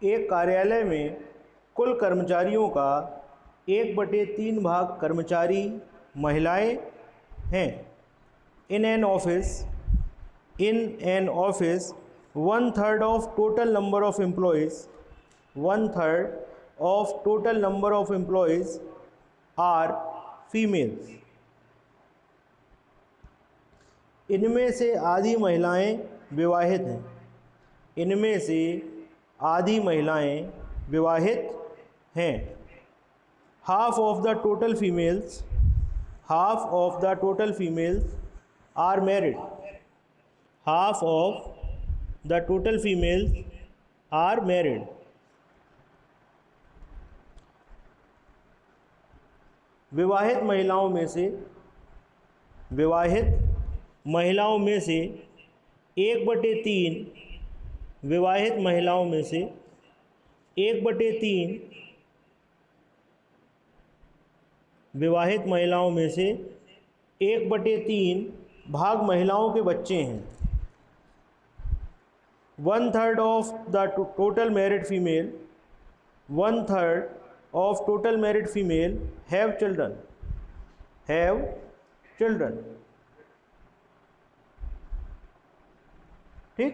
एक कार्यालय में कुल कर्मचारियों का 1/3 भाग कर्मचारी महिलाएं हैं। इन an office 1/3 of total number of employees 1/3 of total number of employees are females। इनमें से आधी महिलाएं विवाहित हैं। इनमें से आधी महिलाएं विवाहित हैं। half of the total females are married। half of the total females are married। विवाहित महिलाओं में से 1/3 विवाहित महिलाओं में से 1/3 विवाहित महिलाओं में से 1/3 भाग महिलाओं के बच्चे हैं। 1/3 of the total married female 1/3 of total married female have children। ठीक।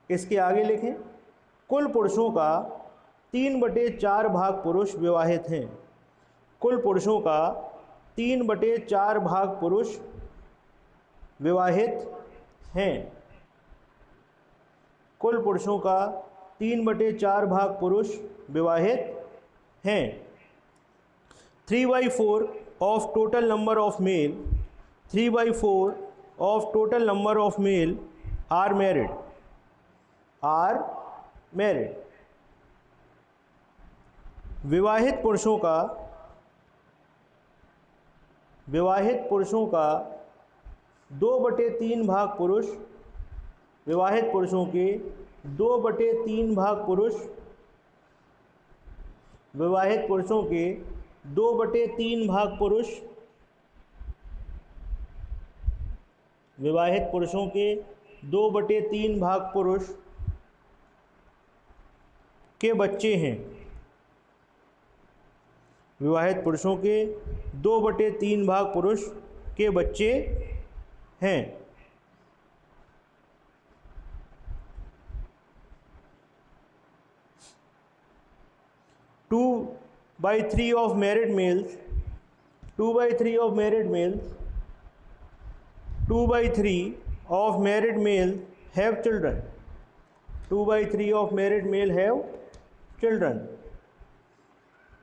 इसके आगे लिखें, कुल पुरुषों का 3/4 भाग पुरुष विवाहित हैं। कुल पुरुषों का 3/4 भाग पुरुष विवाहित हैं। कुल पुरुषों का 3/4 भाग पुरुष विवाहित हैं। 3/4 of total number of male 3/4 of total number of male are married। विवाहित पुरुषों का 2/3 भाग पुरुष विवाहित पुरुषों के 2/3 भाग पुरुष विवाहित पुरुषों के 2/3 भाग पुरुष विवाहित पुरुषों के 2/3 भाग पुरुष के बच्चे हैं। विवाहित पुरुषों के 2/3 भाग पुरुष के बच्चे हैं। 2/3 of married males 2/3 of married males 2/3 of married males have children। 2/3 of married male have children।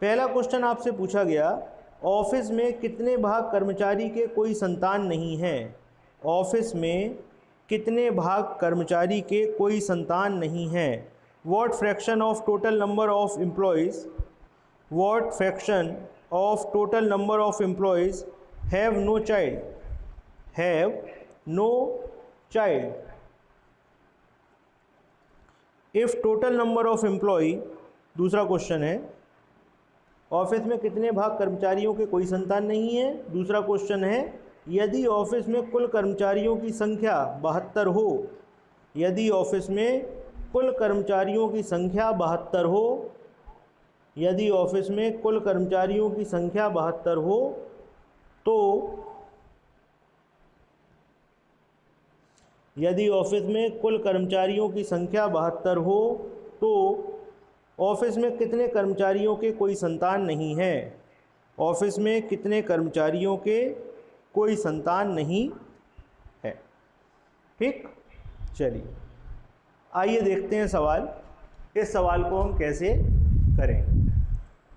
पहला क्वेश्चन आपसे पूछा गया, ऑफिस में कितने भाग कर्मचारी के कोई संतान नहीं है। ऑफिस में कितने भाग कर्मचारी के कोई संतान नहीं है। What fraction of total number of employees have no child। If total number of employee, दूसरा क्वेश्चन है, ऑफिस में कितने भाग कर्मचारियों के कोई संतान नहीं है। दूसरा क्वेश्चन है, यदि ऑफिस में कुल कर्मचारियों की संख्या 72 हो। यदि ऑफिस में कुल कर्मचारियों की संख्या 72 हो। यदि ऑफिस में कुल कर्मचारियों की संख्या 72 हो तो यदि ऑफिस में कुल कर्मचारियों की संख्या 72 हो तो ऑफिस में कितने कर्मचारियों के कोई संतान नहीं है। ऑफिस में कितने कर्मचारियों के कोई संतान नहीं है। ठीक, चलिए आइए देखते हैं सवाल। इस सवाल को हम कैसे करें।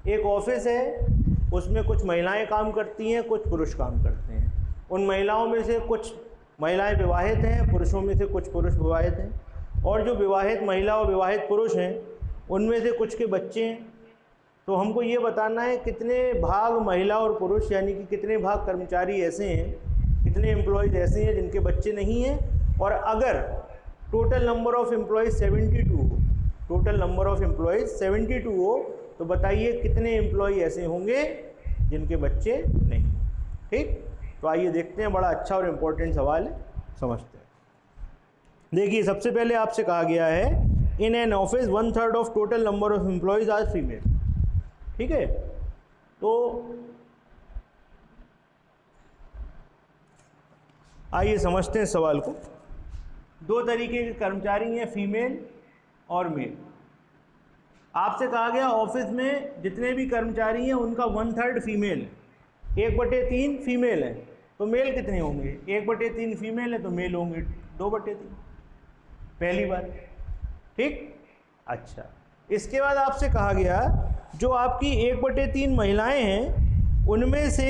एक ऑफिस है, उसमें कुछ महिलाएं काम करती हैं, कुछ पुरुष काम करते हैं। उन महिलाओं में से कुछ महिलाएं विवाहित हैं, पुरुषों में से कुछ पुरुष विवाहित हैं। और जो विवाहित महिला और विवाहित पुरुष हैं उनमें से कुछ के बच्चे हैं। तो हमको ये बताना है कितने भाग महिला और पुरुष, यानी कि कितने भाग कर्मचारी ऐसे हैं, कितने एम्प्लॉयज़ ऐसे हैं जिनके बच्चे नहीं हैं। और अगर टोटल नंबर ऑफ़ एम्प्लॉयज़ 72 हो, टोटल नंबर ऑफ़ एम्प्लॉयज़ 72 हो, तो बताइए कितने एम्प्लॉय ऐसे होंगे जिनके बच्चे नहीं। ठीक, तो आइए देखते हैं। बड़ा अच्छा और इम्पोर्टेंट सवाल है, समझते हैं। देखिए, सबसे पहले आपसे कहा गया है in an office 1/3 of total number of employees are female. ठीक है, तो आइए समझते हैं सवाल को। दो तरीके के कर्मचारी हैं, फीमेल और मेल। आपसे कहा गया ऑफिस में जितने भी कर्मचारी हैं उनका 1/3 फीमेल है, 1/3 फीमेल है, तो मेल कितने होंगे? 1/3 फीमेल है तो मेल होंगे 2/3। पहली बात, ठीक। अच्छा, इसके बाद आपसे कहा गया जो आपकी 1/3 महिलाएं हैं उनमें से,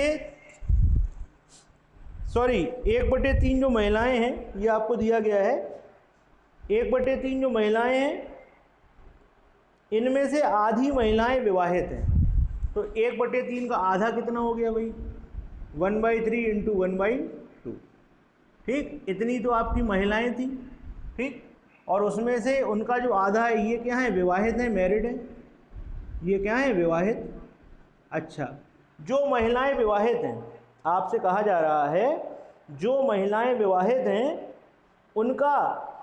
सॉरी 1/3 जो महिलाएं हैं ये आपको दिया गया है, 1/3 जो महिलाएं हैं इनमें से आधी महिलाएं विवाहित हैं, तो 1/3 का आधा कितना हो गया भाई? 1/3 इंटू 1/2। ठीक, इतनी तो आपकी महिलाएं थी। ठीक, और उसमें से उनका जो आधा है ये क्या है? विवाहित है, मैरिड है। ये क्या है? विवाहित। अच्छा, जो महिलाएं विवाहित हैं, आपसे कहा जा रहा है जो महिलाएं विवाहित हैं उनका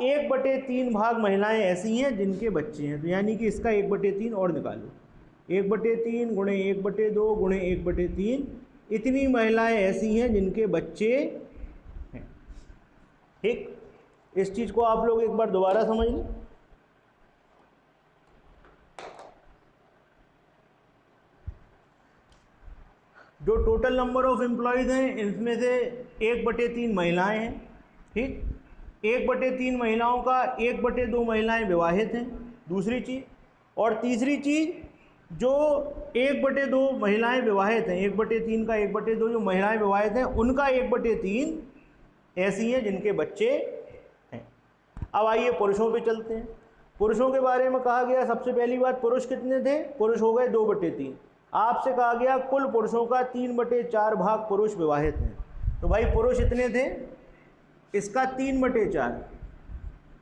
1/3 भाग महिलाएं ऐसी हैं जिनके बच्चे हैं, तो यानी कि इसका 1/3 और निकालो। 1/3 गुणे 1/2 गुणे 1/3, इतनी महिलाएं ऐसी हैं जिनके बच्चे हैं। ठीक, इस चीज़ को आप लोग एक बार दोबारा समझ लें। जो टोटल नंबर ऑफ एम्प्लॉयज़ हैं इनमें से 1/3 महिलाएं हैं। ठीक, 1/3 महिलाओं का 1/2 महिलाएं विवाहित हैं, दूसरी चीज़। और तीसरी चीज़, जो 1/2 महिलाएं विवाहित हैं, 1/3 का 1/2 जो महिलाएं विवाहित हैं उनका 1/3 ऐसी हैं जिनके बच्चे हैं। अब आइए पुरुषों पे चलते हैं। पुरुषों के बारे में कहा गया, सबसे पहली बात, पुरुष कितने थे? पुरुष हो गए 2/3। आपसे कहा गया कुल पुरुषों का 3/4 भाग पुरुष विवाहित हैं, तो भाई पुरुष इतने थे, इसका 3/4,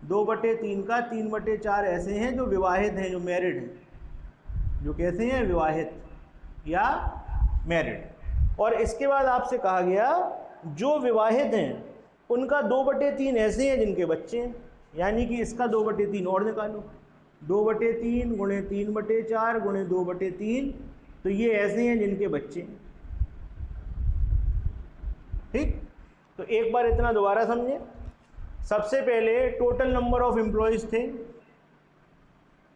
2/3 का 3/4 ऐसे हैं जो विवाहित हैं, जो मैरिड हैं, जो कैसे हैं? विवाहित या मैरिड। और इसके बाद आपसे कहा गया जो विवाहित हैं उनका 2/3 ऐसे हैं जिनके बच्चे हैं, यानी कि इसका 2/3 और निकालो। 2/3 गुणे 3/4 गुणे 2/3, तो ये ऐसे हैं जिनके बच्चे हैं। ठीक, तो एक बार इतना दोबारा समझें। सबसे पहले टोटल नंबर ऑफ एम्प्लॉयज़ थे,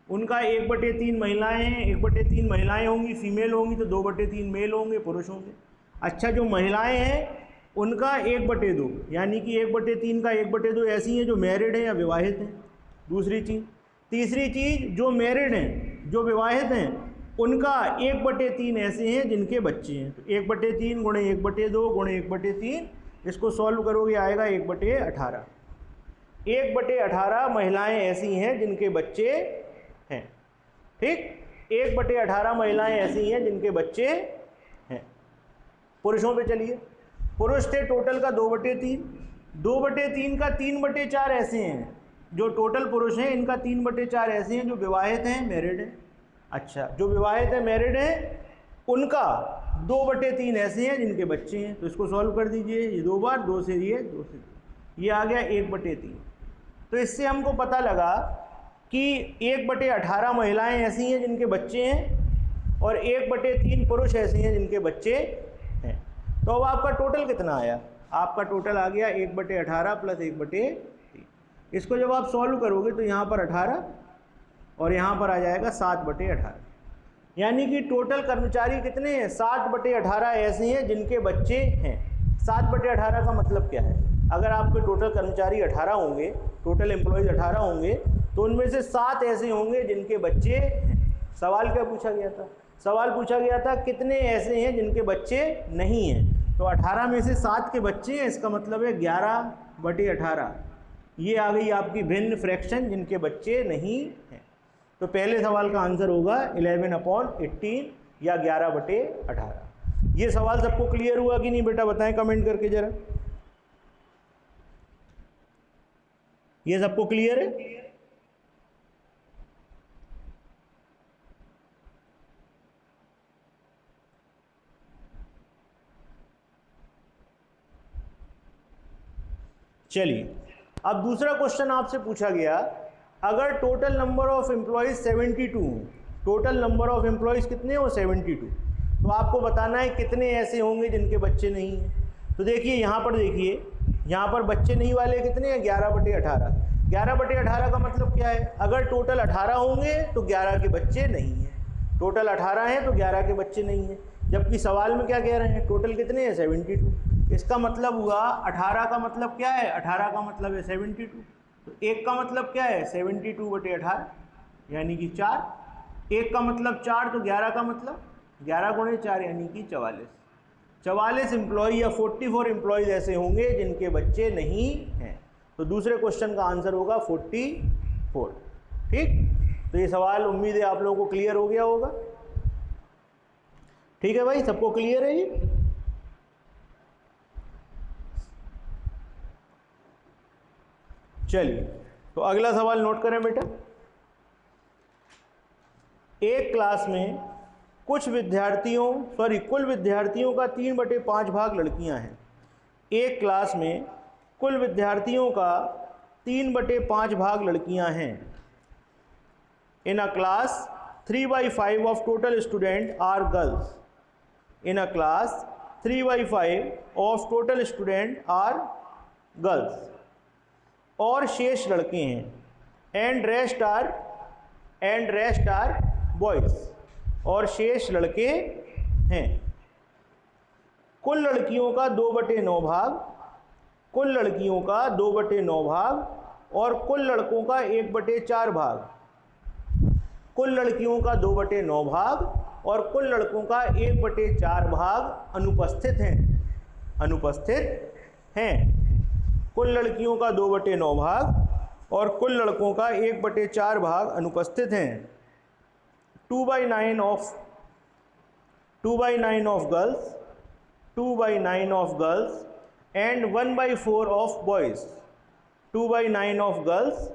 उनका 1/3 महिलाएं हैं, 1/3 महिलाएं होंगी, फीमेल होंगी, तो 2/3 मेल होंगे, पुरुष होंगे। अच्छा, जो महिलाएं हैं उनका 1/2, यानी कि 1/3 का 1/2 ऐसी हैं जो मैरिड हैं या विवाहित हैं, दूसरी चीज़। तीसरी चीज़, जो मैरिड हैं, जो विवाहित हैं, उनका 1/3 ऐसे हैं जिनके बच्चे हैं, तो 1/3 गुणे 1/2 गुणे 1/3, इसको सॉल्व करोगे आएगा 1/18। 1/18 महिलाएं ऐसी हैं जिनके बच्चे हैं। ठीक, 1/18 महिलाएं ऐसी हैं जिनके बच्चे हैं। पुरुषों पे चलिए। पुरुष थे टोटल का 2/3, 2/3 का 3/4 ऐसे हैं, जो टोटल पुरुष हैं इनका 3/4 ऐसे हैं जो विवाहित हैं, मैरिड हैं। अच्छा, जो विवाहित है, मैरिड है, उनका 2/3 ऐसे हैं जिनके बच्चे हैं, तो इसको सॉल्व कर दीजिए। ये 2 बार, 2 से ये, 2 से ये आ गया 1/3। तो इससे हमको पता लगा कि 1/18 महिलाएं ऐसी हैं जिनके बच्चे हैं और 1/3 पुरुष ऐसे हैं जिनके बच्चे हैं। तो अब आपका टोटल कितना आया? आपका टोटल आ गया 1/18 प्लस 1/3। इसको जब आप सॉल्व करोगे तो यहाँ पर 18 और यहाँ पर आ जाएगा 7/18, यानी कि टोटल कर्मचारी कितने हैं? 7/18 ऐसे हैं जिनके बच्चे हैं। 7/18 का मतलब क्या है? अगर आपके टोटल कर्मचारी 18 होंगे, टोटल एम्प्लॉयज़ 18 होंगे, तो उनमें से 7 ऐसे होंगे जिनके बच्चे हैं। सवाल क्या पूछा गया था? सवाल पूछा गया था कितने ऐसे हैं जिनके बच्चे नहीं हैं, तो 18 में से 7 के बच्चे हैं, इसका मतलब है 11/18। ये आ गई आपकी भिन्न फ्रैक्शन जिनके बच्चे नहीं हैं। तो पहले सवाल का आंसर होगा 11/18 या 11/18। ये सवाल सबको क्लियर हुआ कि नहीं बेटा? बताएं कमेंट करके जरा। ये सबको क्लियर है? चलिए, अब दूसरा क्वेश्चन आपसे पूछा गया अगर टोटल नंबर ऑफ एम्प्लॉयज़ 72 हों, टोटल नंबर ऑफ एम्प्लॉयज़ कितने हो 72, तो आपको बताना है कितने ऐसे होंगे जिनके बच्चे नहीं हैं। तो देखिए यहाँ पर, देखिए यहाँ पर बच्चे नहीं वाले कितने हैं 11/18। 11/18 का मतलब क्या है, अगर टोटल 18 होंगे तो 11 के बच्चे नहीं हैं, टोटल 18 हैं तो 11 के बच्चे नहीं हैं। जबकि सवाल में क्या कह रहे हैं, टोटल कितने हैं 72। इसका मतलब हुआ 18 का मतलब क्या है, 18 का मतलब है 72। तो एक का मतलब क्या है 72/18 यानी कि 4। एक का मतलब 4, तो 11 का मतलब 11 × 4 यानी कि 44। 44 एम्प्लॉय या 44 एम्प्लॉयज़ ऐसे होंगे जिनके बच्चे नहीं हैं। तो दूसरे क्वेश्चन का आंसर होगा 44। ठीक, तो ये सवाल उम्मीद है आप लोगों को क्लियर हो गया होगा। ठीक है भाई, सबको क्लियर है ये? चलिए, तो अगला सवाल नोट करें बेटा। एक क्लास में कुल विद्यार्थियों का 3/5 भाग लड़कियां हैं। एक क्लास में कुल विद्यार्थियों का 3/5 भाग लड़कियां हैं। In a class 3/5 of total student are girls. In a class 3/5 of total student are girls, और शेष लड़के हैं। एंड रेस्ट आर बॉयज़, और शेष लड़के हैं। कुल लड़कियों का 2/9 भाग, कुल लड़कियों का 2/9 भाग, और कुल लड़कों का 1/4 भाग। कुल लड़कियों का 2/9 भाग और कुल लड़कों का 1/4 भाग अनुपस्थित हैं। अनुपस्थित हैं। कुल लड़कियों का 2/9 भाग और कुल लड़कों का 1/4 भाग अनुपस्थित हैं। 2/9 of girls, 2/9 of girls and 1/4 of boys. 2/9 of girls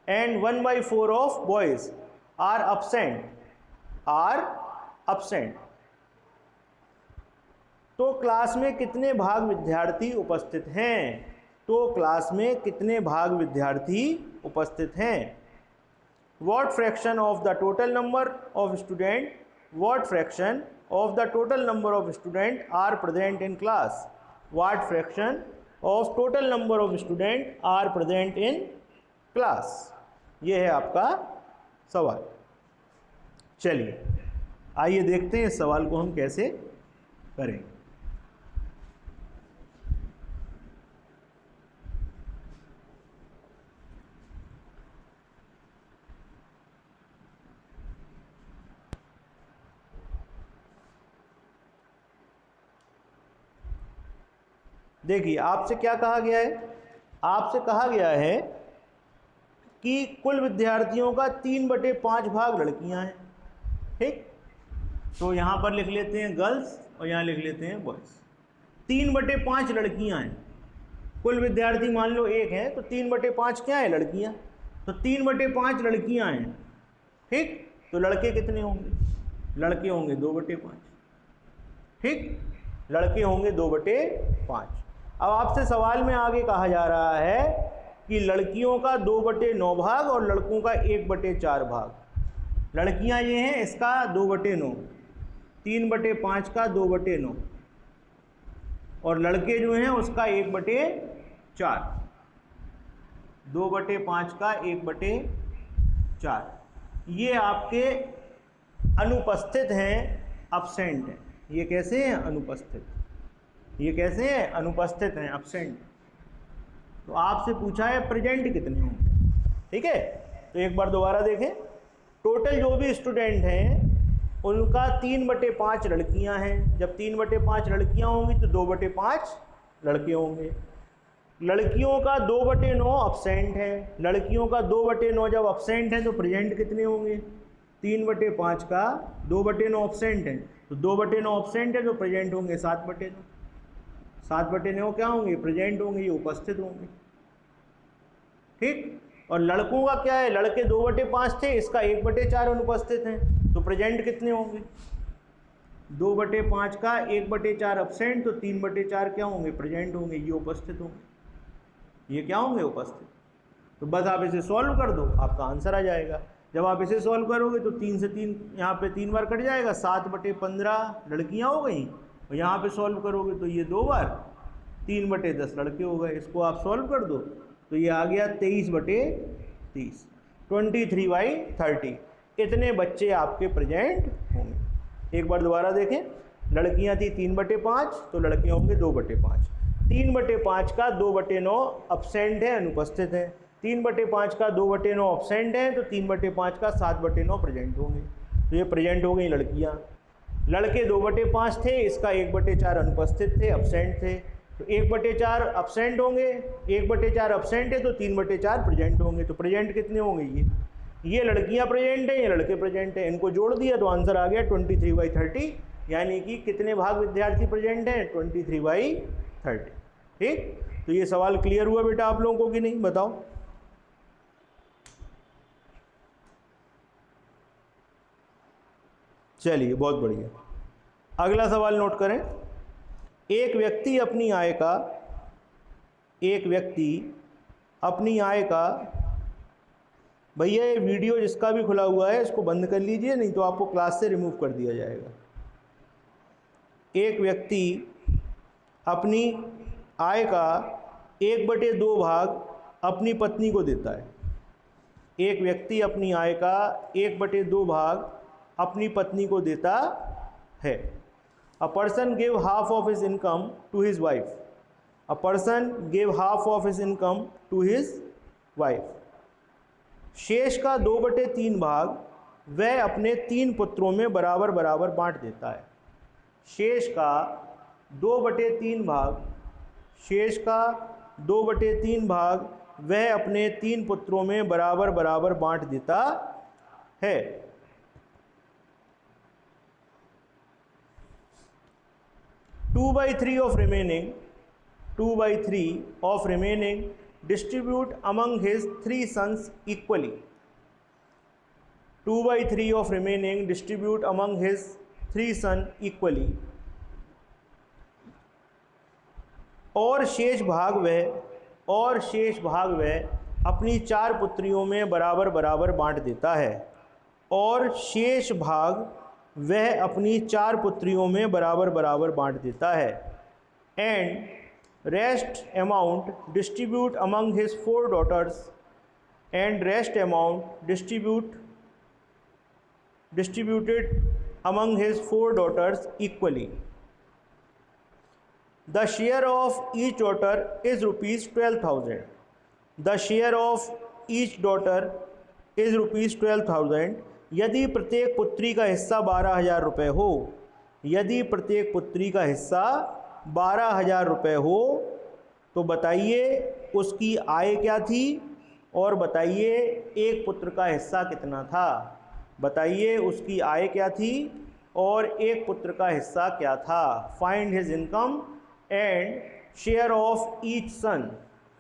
and 1/4 of boys are absent। तो क्लास में कितने भाग विद्यार्थी उपस्थित हैं? तो क्लास में कितने भाग विद्यार्थी उपस्थित हैं? What fraction of the total number of student, what fraction of the total number of student are present in class? What fraction of total number of student are present in class? ये है आपका सवाल। चलिए आइए देखते हैं इस सवाल को हम कैसे करें। देखिए आपसे क्या कहा गया है, आपसे कहा गया है कि कुल विद्यार्थियों का 3/5 भाग लड़कियां हैं। ठीक, तो यहाँ पर लिख लेते हैं गर्ल्स और यहाँ लिख लेते हैं बॉयज़। 3/5 लड़कियां हैं। कुल विद्यार्थी मान लो 1 है तो 3/5 क्या है लड़कियां, तो 3/5 लड़कियां हैं। ठीक, तो लड़के कितने होंगे, लड़के होंगे 2/5। ठीक, लड़के होंगे 2/5। अब आपसे सवाल में आगे कहा जा रहा है कि लड़कियों का 2/9 भाग और लड़कों का 1/4 भाग। लड़कियां ये हैं, इसका 2/9, 3/5 का 2/9, और लड़के जो हैं उसका 1/4, 2/5 का 1/4। ये आपके अनुपस्थित हैं, अब्सेंट हैं। ये कैसे हैं, अनुपस्थित। ये कैसे हैं, अनुपस्थित हैं, अब्सेंट। तो आपसे पूछा है प्रेजेंट कितने होंगे। ठीक है, तो एक बार दोबारा देखें। टोटल जो भी स्टूडेंट हैं उनका 3/5 लड़कियां हैं। जब 3/5 लड़कियां होंगी तो 2/5 लड़के होंगे। लड़कियों का 2/9 अब्सेंट है। लड़कियों का 2/9 जब अब्सेंट है तो प्रेजेंट कितने होंगे, 3/5 का 2/9 अब्सेंट है, तो 2/9 अब्सेंट है तो प्रेजेंट होंगे 7/9। 7/9 क्या होंगे, प्रेजेंट होंगे, ये उपस्थित होंगे। ठीक, और लड़कों का क्या है, लड़के 2/5 थे, इसका 1/4 अनुपस्थित हैं, तो प्रेजेंट कितने होंगे, 2/5 का 1/4 अब्सेंट, तो 3/4 क्या होंगे, प्रेजेंट होंगे, ये उपस्थित होंगे। ये क्या होंगे, उपस्थित। तो बस आप इसे सॉल्व कर दो, आपका आंसर आ जाएगा। जब आप इसे सॉल्व करोगे तो 3 से 3 यहाँ पे 3 बार कट जाएगा, 7/15 लड़कियाँ हो गई, और यहाँ पे सॉल्व करोगे तो ये 2 बार 3/10 लड़के हो गए। इसको आप सॉल्व कर दो तो ये आ गया 23/30, 23/30। इतने बच्चे आपके प्रेजेंट होंगे। एक बार दोबारा देखें, लड़कियां थी 3/5 तो लड़के होंगे 2/5। 3/5 का 2/9 अब्सेंट है, अनुपस्थित है। 3/5 का 2/9 अब्सेंट है तो 3/5 का 7/9 प्रेजेंट होंगे। तो ये प्रेजेंट हो गई लड़कियां। लड़के 2/5 थे, इसका 1/4 अनुपस्थित थे, अब्सेंट थे, तो 1/4 अब्सेंट होंगे, 1/4 अब्सेंट है तो 3/4 प्रेजेंट होंगे। तो प्रेजेंट कितने होंगे? ये लड़कियां प्रेजेंट हैं, ये लड़के प्रेजेंट हैं, इनको जोड़ दिया तो आंसर आ गया 23/30। यानी कि कितने भाग विद्यार्थी प्रेजेंट हैं? 23/30। ठीक, तो ये सवाल क्लियर हुआ बेटा आप लोगों को कि नहीं, बताओ। चलिए, बहुत बढ़िया। अगला सवाल नोट करें। एक व्यक्ति अपनी आय का भैया ये वीडियो जिसका भी खुला हुआ है इसको बंद कर लीजिए, नहीं तो आपको क्लास से रिमूव कर दिया जाएगा। एक व्यक्ति अपनी आय का 1/2 भाग अपनी पत्नी को देता है। एक व्यक्ति अपनी आय का 1/2 भाग अपनी पत्नी को देता है। A person gave half of his income to his wife. A person gave half of his income to his wife. शेष का 2/3 भाग वह अपने 3 पुत्रों में बराबर बराबर बांट देता है। शेष का 2/3 भाग वह अपने 3 पुत्रों में बराबर बराबर बांट देता है। 2/3 of remaining distribute among his 3 sons equally. 2/3 of remaining distribute among his 3 sons equally. और शेष भाग वह अपनी 4 पुत्रियों में बराबर बराबर बांट देता है। और शेष भाग वह अपनी 4 पुत्रियों में बराबर बराबर बांट देता है। And rest amount distribute among his 4 daughters and rest amount distributed among his 4 daughters equally. The share of each daughter is rupees 12,000. The share of each daughter is rupees 12,000. यदि प्रत्येक पुत्री का हिस्सा 12,000 रुपये हो, यदि प्रत्येक पुत्री का हिस्सा 12,000 रुपये हो तो बताइए उसकी आय क्या थी और बताइए एक पुत्र का हिस्सा कितना था। बताइए उसकी आय क्या थी और एक पुत्र का हिस्सा क्या था। Find his income and share of each son.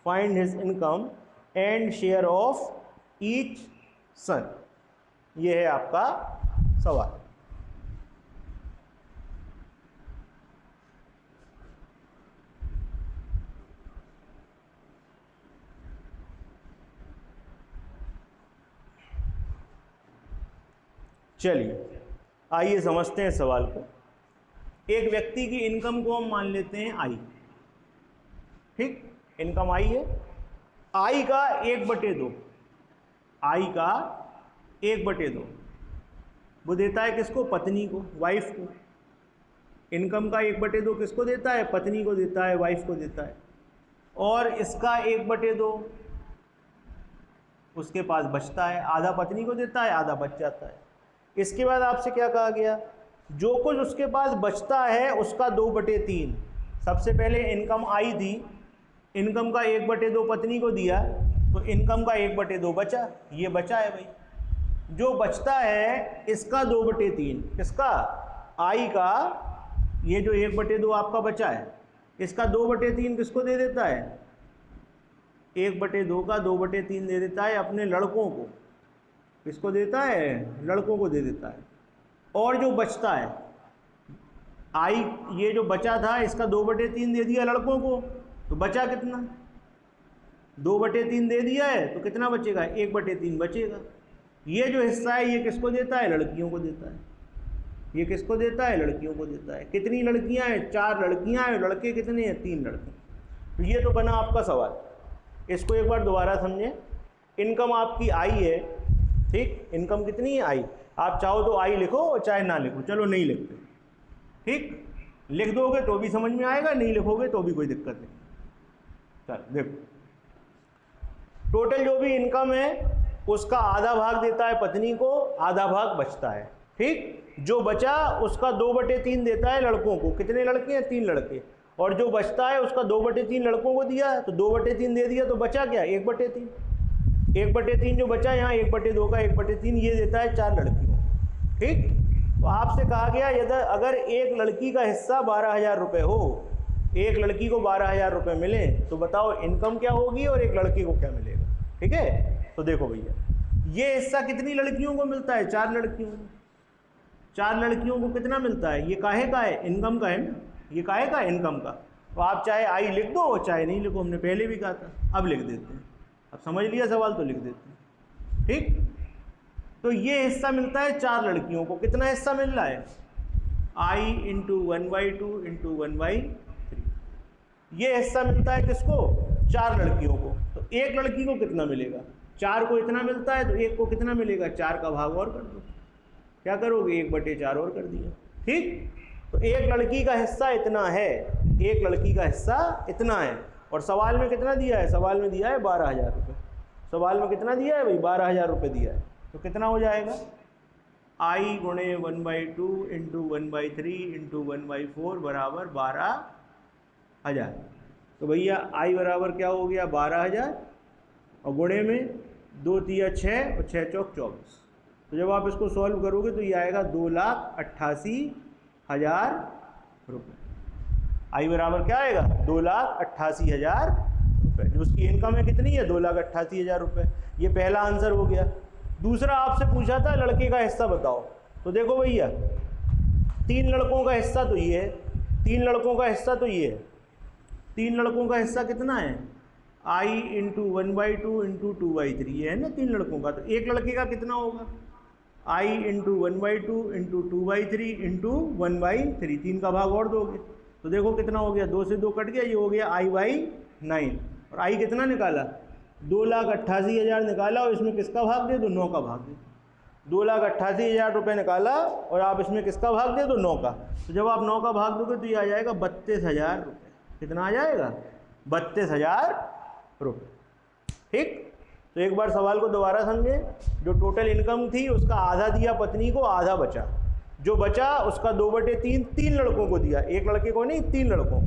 Find his income and share of each son. ये है आपका सवाल। चलिए आइए समझते हैं सवाल को। एक व्यक्ति की इनकम को हम मान लेते हैं आई। ठीक, इनकम आई है। आई का 1/2, आई का 1/2 वो देता है किसको? पत्नी को, वाइफ को। इनकम का 1/2 किसको देता है? पत्नी को देता है, वाइफ को देता है। और इसका 1/2 उसके पास बचता है, आधा पत्नी को देता है, आधा बच जाता है। इसके बाद आपसे क्या कहा गया? जो कुछ उसके पास बचता है उसका 2/3। सबसे पहले इनकम आई थी, इनकम का 1/2 पत्नी को दिया तो इनकम का 1/2 बचा, ये बचा है भाई। जो बचता है इसका 2/3, किसका? आई का। ये जो 1/2 आपका बचा है इसका 2/3 किसको दे देता है? 1/2 का 2/3 दे देता है अपने लड़कों को। किसको देता है? लड़कों को दे देता है। और जो बचता है आई, ये जो बचा था इसका 2/3 दे दिया लड़कों को, तो बचा कितना? 2/3 दे दिया है तो कितना बचेगा, 1/3 बचेगा। ये जो हिस्सा है ये किसको देता है, लड़कियों को देता है। ये किसको देता है, लड़कियों को देता है। कितनी लड़कियां हैं, 4 लड़कियां हैं। लड़के कितने हैं, 3 लड़के। तो ये तो बना आपका सवाल। इसको एक बार दोबारा समझें। इनकम आपकी आई है, ठीक, इनकम कितनी है, आई। आप चाहो तो आई लिखो और चाहे ना लिखो, चलो नहीं लिखते, ठीक। लिख दोगे तो भी समझ में आएगा, नहीं लिखोगे तो भी कोई दिक्कत नहीं। चल देखो, टोटल जो भी इनकम है उसका आधा भाग देता है पत्नी को, आधा भाग बचता है, ठीक। जो बचा उसका 2/3 देता है लड़कों को। कितने लड़के हैं, 3 लड़के। और जो बचता है उसका 2/3 लड़कों को दिया है, तो 2/3 दे दिया तो बचा क्या, 1/3। 1/3 जो बचा यहाँ 1/2 का 1/3 ये देता है 4 लड़कियों, ठीक। तो आपसे कहा गया यदि अगर एक लड़की का हिस्सा 12,000 रुपये हो, एक लड़की को 12,000 रुपये मिले, तो बताओ इनकम क्या होगी और एक लड़के को क्या मिलेगा, ठीक है। तो देखो भैया, ये हिस्सा कितनी लड़कियों को मिलता है, 4 लड़कियों को। 4 लड़कियों को कितना मिलता है, ये काहे का है, इनकम का है ना, ये काहे का है, इनकम का। तो आप चाहे आई लिख दो और चाहे नहीं लिखो, हमने पहले भी कहा था, अब लिख देते हैं। अब समझ लिया सवाल तो लिख देते हैं, ठीक। तो ये हिस्सा मिलता है 4 लड़कियों को। कितना हिस्सा मिल रहा है, i × 1/2 × 1/3। ये हिस्सा मिलता है किसको, 4 लड़कियों को। तो एक लड़की को कितना मिलेगा, 4 को इतना मिलता है, तो एक को कितना मिलेगा, 4 का भाग और कर दो। क्या करोगे, 1/4 और कर दिया, ठीक। तो एक लड़की का हिस्सा इतना है, एक लड़की का हिस्सा इतना है। और सवाल में कितना दिया है, सवाल में दिया है 12,000 रुपये। सवाल में कितना दिया है भाई, 12,000 रुपये दिया है। तो कितना हो जाएगा, i × 1/2 × 1/3 × 1/4 बराबर 12,000। तो भैया i बराबर क्या हो गया, 12,000, और गुणे में 2 × 6 और 6 × 24। तो जब आप इसको सॉल्व करोगे तो ये आएगा 2,88,000 रुपये। आई बराबर क्या आएगा, 2,88,000 रुपये। जो उसकी इनकम है कितनी है, 2,88,000 रुपये। ये पहला आंसर हो गया। दूसरा आपसे पूछा था लड़के का हिस्सा बताओ। तो देखो भैया, 3 लड़कों का हिस्सा तो ये है, 3 लड़कों का हिस्सा तो ये है। 3 लड़कों का हिस्सा कितना है, i × 1/2 × 2/3, ये है ना 3 लड़कों का। तो एक लड़के का कितना होगा, i × 1/2 × 2/3 × 1/3, 3 का भाग और दोगे तो देखो कितना हो गया, 2 से 2 कट गया, ये हो गया i/9। और i कितना निकाला, 2,88,000 निकाला, और इसमें किसका भाग दे दो, 9 का भाग दे। 2,88,000 रुपये निकाला और आप इसमें किसका भाग दे दो, 9 का। तो जब आप 9 का भाग दोगे तो ये आ जाएगा 32,000 रुपये। कितना आ जाएगा, 32,000 रुपये, ठीक। तो एक बार सवाल को दोबारा समझें। जो टोटल इनकम थी उसका आधा दिया पत्नी को, आधा बचा। जो बचा उसका 2/3 3 लड़कों को दिया, एक लड़के को नहीं, 3 लड़कों।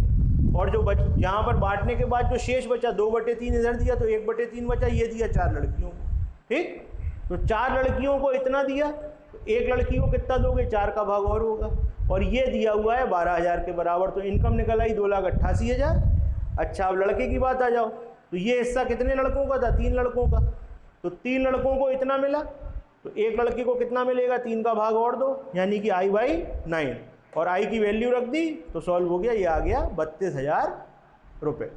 और जो यहाँ पर बांटने के बाद जो शेष बचा, 2/3 इधर दिया तो 1/3 बचा, ये दिया 4 लड़कियों को, ठीक। तो 4 लड़कियों को इतना दिया, तो एक लड़की को कितना दोगे, 4 का भाग और होगा। और ये दिया हुआ है 12,000 के बराबर। तो इनकम निकल आई 2,88,000। अच्छा, अब लड़के की बात आ जाओ। तो ये हिस्सा कितने लड़कों का था, 3 लड़कों का। तो 3 लड़कों को इतना मिला, तो एक लड़के को कितना मिलेगा, 3 का भाग और दो, यानी कि i/9। और i की वैल्यू रख दी तो सॉल्व हो गया, ये आ गया 32,000 रुपये,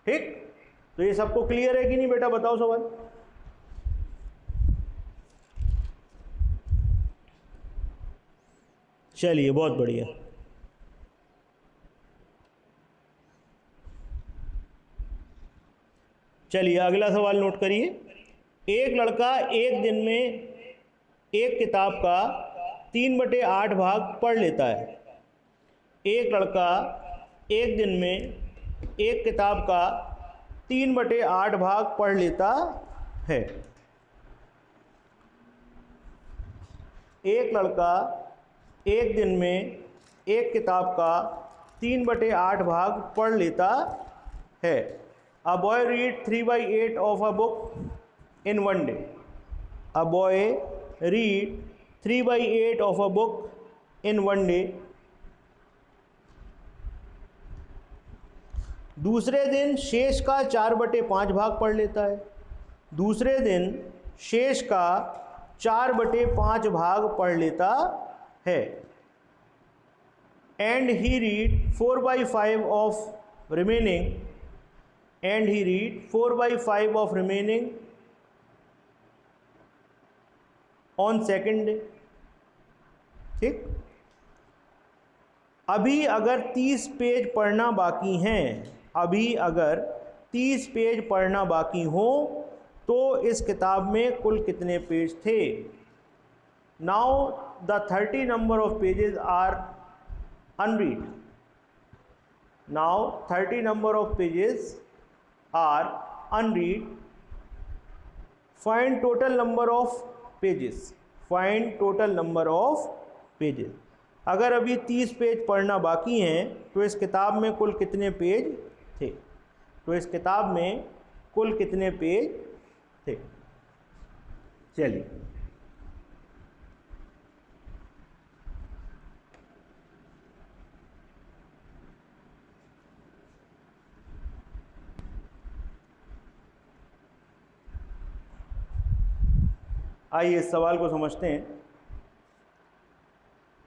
ठीक। तो ये सबको क्लियर है कि नहीं बेटा, बताओ सवाल। चलिए, बहुत बढ़िया। चलिए अगला सवाल नोट करिए। एक लड़का एक दिन में एक किताब का 3/8 भाग पढ़ लेता है। एक लड़का एक दिन में एक किताब का 3/8 भाग पढ़ लेता है। एक लड़का एक दिन में एक किताब का 3/8 भाग पढ़ लेता है। A boy read 3/8 of a book in one day. A boy read 3/8 of a book in one day. दूसरे दिन शेष का 4/5 भाग पढ़ लेता है। दूसरे दिन शेष का 4/5 भाग पढ़ लेता है। And he read 4/5 of remaining and he read 4/5 of remaining on second day। ठीक, अभी अगर 30 पेज पढ़ना बाकी हैं, अभी अगर 30 पेज पढ़ना बाकी हो तो इस किताब में कुल कितने पेज थे। Now the 30 number of pages are unread। now 30 number of pages are unread। find total number of pages। find total number of pages। अगर अभी 30 पेज पढ़ना बाकी हैं तो इस किताब में कुल कितने पेज थे। तो इस किताब में कुल कितने पेज थे। चलिए, आइए इस सवाल को समझते हैं।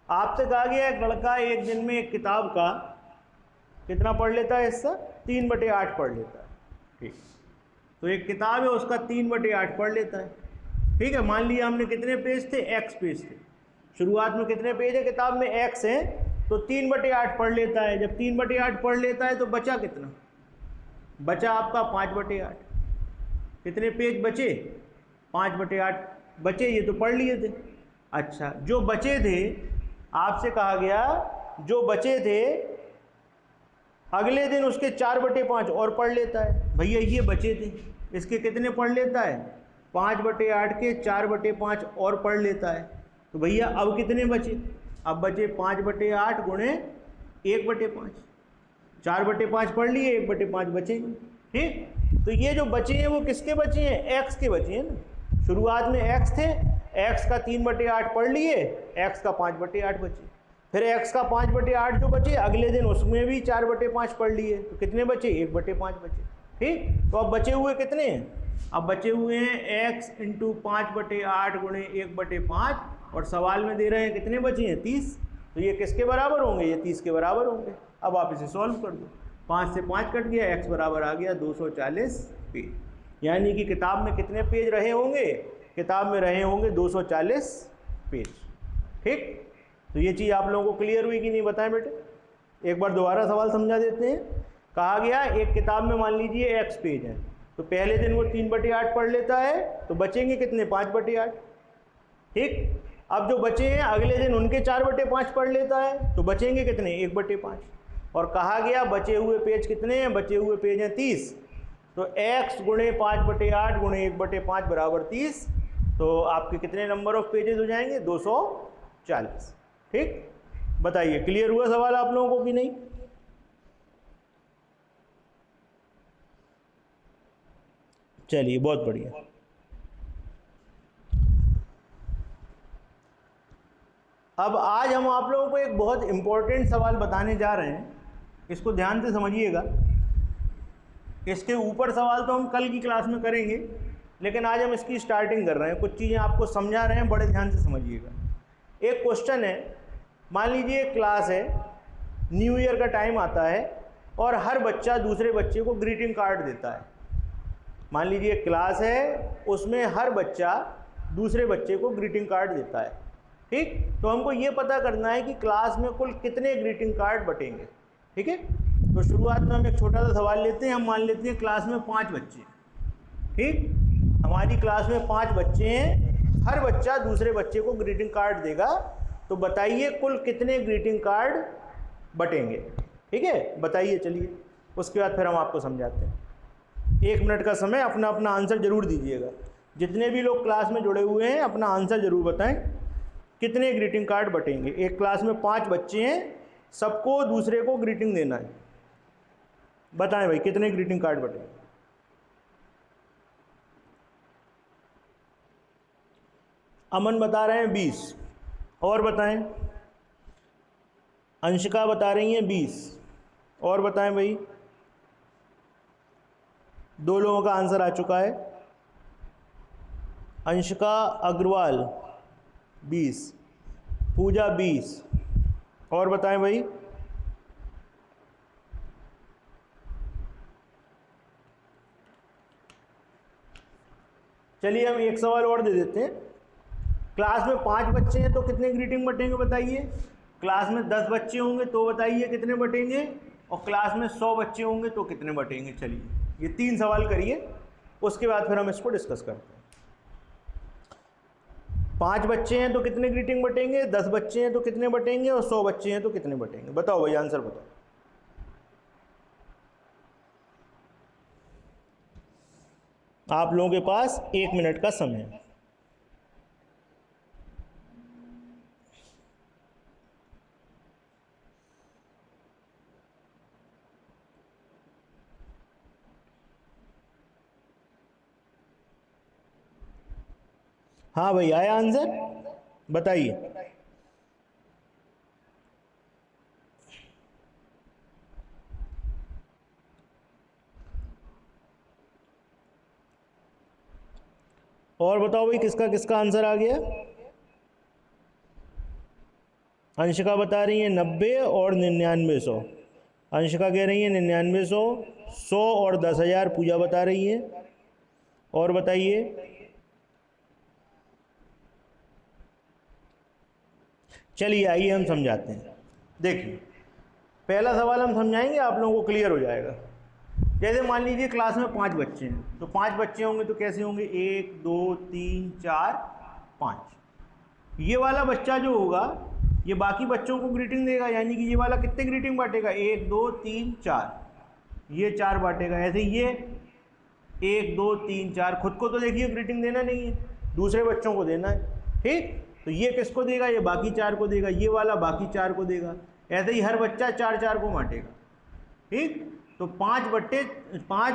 आपसे कहा गया एक लड़का एक दिन में एक किताब का कितना पढ़ लेता है, हिस्सा 3/8 पढ़ लेता है। ठीक, तो एक किताब है उसका 3/8 पढ़ लेता है। ठीक है, मान लिया हमने कितने पेज थे, x पेज थे। शुरुआत में कितने पेज है किताब में, x है, तो 3/8 पढ़ लेता है। जब 3/8 पढ़ लेता है तो बचा कितना, बचा आपका 5/8। कितने पेज बचे, 5/8 बचे, ये तो पढ़ लिए थे। अच्छा, जो बचे थे, आपसे कहा गया जो बचे थे अगले दिन उसके 4/5 और पढ़ लेता है। भैया ये बचे थे, इसके कितने पढ़ लेता है, 5/8 के 4/5 और पढ़ लेता है। तो भैया अब कितने बचे, अब बचे 5/8 गुणे 1/5। 4/5 पढ़ लिए, 1/5 बचे। ठीक, तो ये जो बचे हैं वो किसके बचे हैं, x के बचे हैं ना। शुरुआत में x थे, x का 3/8 पढ़ लिए, x का 5/8 बचे। फिर x का 5/8 जो बचे अगले दिन उसमें भी 4/5 पढ़ लिए, तो कितने बचे, 1/5 बचे। ठीक, तो अब बचे हुए कितने हैं, अब बचे हुए हैं x × 5/8 गुणे 1/5, और सवाल में दे रहे हैं कितने बचे हैं, 30। तो ये किसके बराबर होंगे, ये 30 के बराबर होंगे। अब आप इसे सॉल्व कर दो, 5 से 5 कट गया, x बराबर आ गया 240 पेज। यानी कि किताब में कितने पेज रहे होंगे, किताब में रहे होंगे 240 पेज। ठीक, तो ये चीज़ आप लोगों को क्लियर हुई कि नहीं, बताएं बेटे। एक बार दोबारा सवाल समझा देते हैं। कहा गया एक किताब में मान लीजिए x पेज है, तो पहले दिन वो 3/8 पढ़ लेता है, तो बचेंगे कितने, 5/8। ठीक, अब जो बचे हैं अगले दिन उनके 4/5 पढ़ लेता है, तो बचेंगे कितने, 1/5। और कहा गया बचे हुए पेज कितने हैं, बचे हुए पेज हैं 30। तो x गुणे 5/8 गुणे 1/5 बराबर 30। तो आपके कितने नंबर ऑफ पेजेस हो जाएंगे, 240। ठीक, बताइए क्लियर हुआ सवाल आप लोगों को कि नहीं। चलिए, बहुत बढ़िया। अब आज हम आप लोगों को एक बहुत इंपॉर्टेंट सवाल बताने जा रहे हैं, इसको ध्यान से समझिएगा। इसके ऊपर सवाल तो हम कल की क्लास में करेंगे, लेकिन आज हम इसकी स्टार्टिंग कर रहे हैं, कुछ चीज़ें आपको समझा रहे हैं, बड़े ध्यान से समझिएगा। एक क्वेश्चन है, मान लीजिए एक क्लास है, न्यू ईयर का टाइम आता है और हर बच्चा दूसरे बच्चे को ग्रीटिंग कार्ड देता है। मान लीजिए एक क्लास है, उसमें हर बच्चा दूसरे बच्चे को ग्रीटिंग कार्ड देता है। ठीक, तो हमको ये पता करना है कि क्लास में कुल कितने ग्रीटिंग कार्ड बटेंगे। ठीक है, तो शुरुआत में हम एक छोटा सा सवाल लेते हैं। हम मान लेते हैं क्लास में 5 बच्चे। ठीक, हमारी क्लास में 5 बच्चे हैं, हर बच्चा दूसरे बच्चे को ग्रीटिंग कार्ड देगा। तो बताइए कुल कितने ग्रीटिंग कार्ड बटेंगे। ठीक है, बताइए। चलिए, उसके बाद फिर हम आपको समझाते हैं। 1 मिनट का समय, अपना अपना आंसर जरूर दीजिएगा। जितने भी लोग क्लास में जुड़े हुए हैं अपना आंसर जरूर बताएं, कितने ग्रीटिंग कार्ड बटेंगे। एक क्लास में 5 बच्चे हैं, सबको दूसरे को ग्रीटिंग देना है। बताएं भाई कितने ग्रीटिंग कार्ड बटेंगे। अमन बता रहे हैं 20, और बताएं। अंशिका बता रही हैं 20, और बताएं भाई। 2 लोगों का आंसर आ चुका है। अंशिका अग्रवाल 20, पूजा 20, और बताएं भाई। चलिए हम एक सवाल और दे देते हैं। क्लास में 5 बच्चे हैं तो कितने ग्रीटिंग बटेंगे बताइए। क्लास में 10 बच्चे होंगे तो बताइए कितने बटेंगे, और क्लास में 100 बच्चे होंगे तो कितने बटेंगे। चलिए ये 3 सवाल करिए, उसके बाद फिर हम इसको डिस्कस करते हैं। 5 बच्चे हैं तो कितने ग्रीटिंग बटेंगे, 10 बच्चे हैं तो कितने बटेंगे, और 100 बच्चे हैं तो कितने बटेंगे। बताओ भाई, आंसर बताओ। आप लोगों के पास 1 मिनट का समय है। हाँ भाई, आया आंसर, बताइए। और बताओ भाई, किसका किसका आंसर आ गया। अंशिका बता रही है 90 और 9900। अंशिका कह रही है 9900, 100 और 10,000 पूजा बता रही है। और बताइए। चलिए आइए हम समझाते हैं। देखिए पहला सवाल हम समझाएंगे, आप लोगों को क्लियर हो जाएगा। जैसे मान लीजिए क्लास में 5 बच्चे हैं, तो 5 बच्चे होंगे तो कैसे होंगे, 1 2 3 4 5। ये वाला बच्चा जो होगा ये बाकी बच्चों को ग्रीटिंग देगा, यानी कि ये वाला कितने ग्रीटिंग बांटेगा, 1 2 3 4, ये 4 बांटेगा। ऐसे ये 1 2 3 4, खुद को तो देखिए ग्रीटिंग देना नहीं है, दूसरे बच्चों को देना है, ठीक। तो ये किसको देगा, ये बाकी 4 को देगा, ये वाला बाकी 4 को देगा। ऐसे ही हर बच्चा 4 को बांटेगा, ठीक। तो 5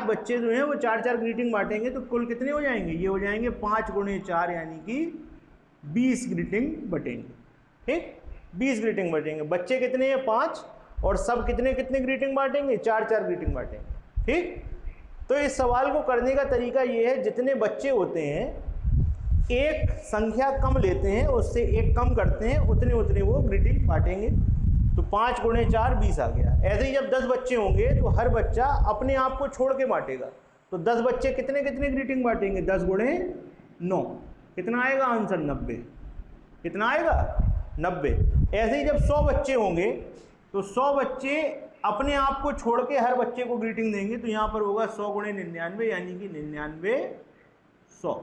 बच्चे जो हैं वो 4 ग्रीटिंग बांटेंगे, तो कुल कितने हो जाएंगे, ये हो जाएंगे 5 × 4 यानी कि 20 ग्रीटिंग बटेंगे, ठीक। 20 ग्रीटिंग बटेंगे। बच्चे कितने हैं, 5, और सब कितने कितने ग्रीटिंग बांटेंगे, 4 ग्रीटिंग बांटेंगे, ठीक। तो इस सवाल को करने का तरीका ये है, जितने बच्चे होते हैं एक संख्या कम लेते हैं, उससे एक कम करते हैं, उतने उतने वो ग्रीटिंग बांटेंगे। तो 5 × 4 20 आ गया। ऐसे ही जब 10 बच्चे होंगे तो हर बच्चा अपने आप को छोड़ के बांटेगा। तो 10 बच्चे कितने कितने ग्रीटिंग बांटेंगे, 10 × 9, कितना आएगा आंसर, 90। कितना आएगा, 90। ऐसे ही जब 100 बच्चे होंगे तो 100 बच्चे अपने आप को छोड़ के हर बच्चे को ग्रीटिंग देंगे। तो यहाँ पर होगा 100 × 99 यानी कि 99 100,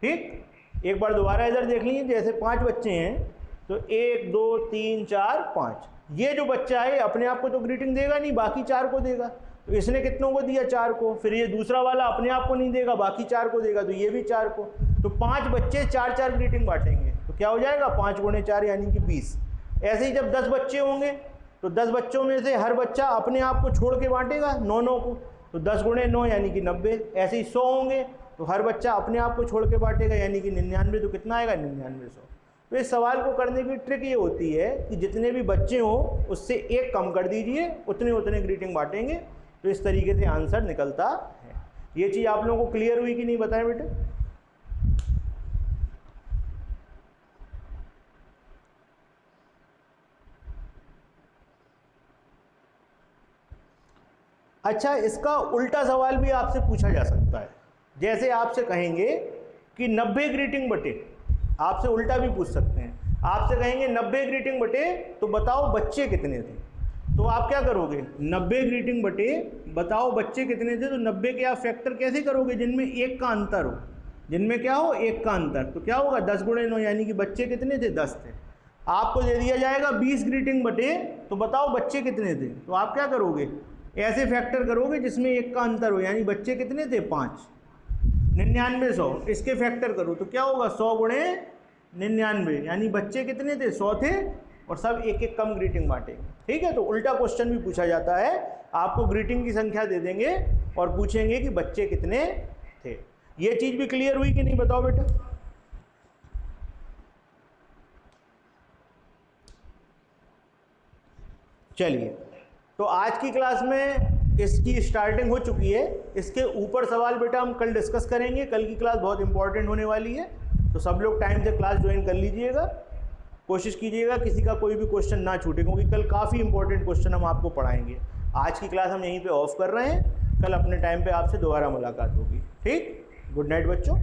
ठीक। एक बार दोबारा इधर देख लीजिए, जैसे 5 बच्चे हैं तो 1 2 3 4 5, ये जो बच्चा है अपने आप को तो ग्रीटिंग देगा नहीं, बाकी 4 को देगा। तो इसने कितनों को दिया, 4 को। फिर ये दूसरा वाला अपने आप को नहीं देगा, बाकी 4 को देगा, तो ये भी 4 को। तो 5 बच्चे 4 ग्रीटिंग बांटेंगे, तो क्या हो जाएगा, 5 × 4 यानी कि 20। ऐसे ही जब 10 बच्चे होंगे तो 10 बच्चों में से हर बच्चा अपने आप को छोड़ के बांटेगा 9 को, तो 10 × 9 यानी कि 90। ऐसे ही 100 होंगे तो हर बच्चा अपने आप को छोड़ के बांटेगा, यानी कि 99। तो कितना आएगा, 99 100। तो इस सवाल को करने की ट्रिक ये होती है कि जितने भी बच्चे हों उससे एक कम कर दीजिए, उतने उतने ग्रीटिंग बांटेंगे। तो इस तरीके से आंसर निकलता है। ये चीज़ आप लोगों को क्लियर हुई कि नहीं, बताएं बेटे। अच्छा, इसका उल्टा सवाल भी आपसे पूछा जा सकता है। जैसे आपसे कहेंगे कि 90 ग्रीटिंग बटे, आपसे उल्टा भी पूछ सकते हैं। आपसे कहेंगे 90 ग्रीटिंग बटे, तो बताओ बच्चे कितने थे। तो आप क्या करोगे, 90 ग्रीटिंग बटे बताओ बच्चे कितने थे। तो 90 के आप फैक्टर कैसे करोगे, जिनमें एक का अंतर हो, जिनमें क्या हो, एक का अंतर। तो क्या होगा, 10 × 9 यानी कि बच्चे कितने थे, 10 थे। आपको दे दिया जाएगा 20 ग्रीटिंग बटे, तो बताओ बच्चे कितने थे। तो आप क्या करोगे, ऐसे फैक्टर करोगे जिसमें एक का अंतर हो, यानी बच्चे कितने थे, 5। 99 100, इसके फैक्टर करो तो क्या होगा, 100 × 99 यानी बच्चे कितने थे, 100 थे, और सब एक एक कम ग्रीटिंग बांटेंगे, ठीक है। तो उल्टा क्वेश्चन भी पूछा जाता है, आपको ग्रीटिंग की संख्या दे देंगे और पूछेंगे कि बच्चे कितने थे। ये चीज़ भी क्लियर हुई कि नहीं, बताओ बेटा। चलिए, तो आज की क्लास में इसकी स्टार्टिंग हो चुकी है। इसके ऊपर सवाल बेटा हम कल डिस्कस करेंगे। कल की क्लास बहुत इंपॉर्टेंट होने वाली है, तो सब लोग टाइम से क्लास ज्वाइन कर लीजिएगा। कोशिश कीजिएगा किसी का कोई भी क्वेश्चन ना छूटे, क्योंकि कल काफ़ी इंपॉर्टेंट क्वेश्चन हम आपको पढ़ाएंगे। आज की क्लास हम यहीं पे ऑफ कर रहे हैं, कल अपने टाइम पे आपसे दोबारा मुलाकात होगी, ठीक। गुड नाइट बच्चों।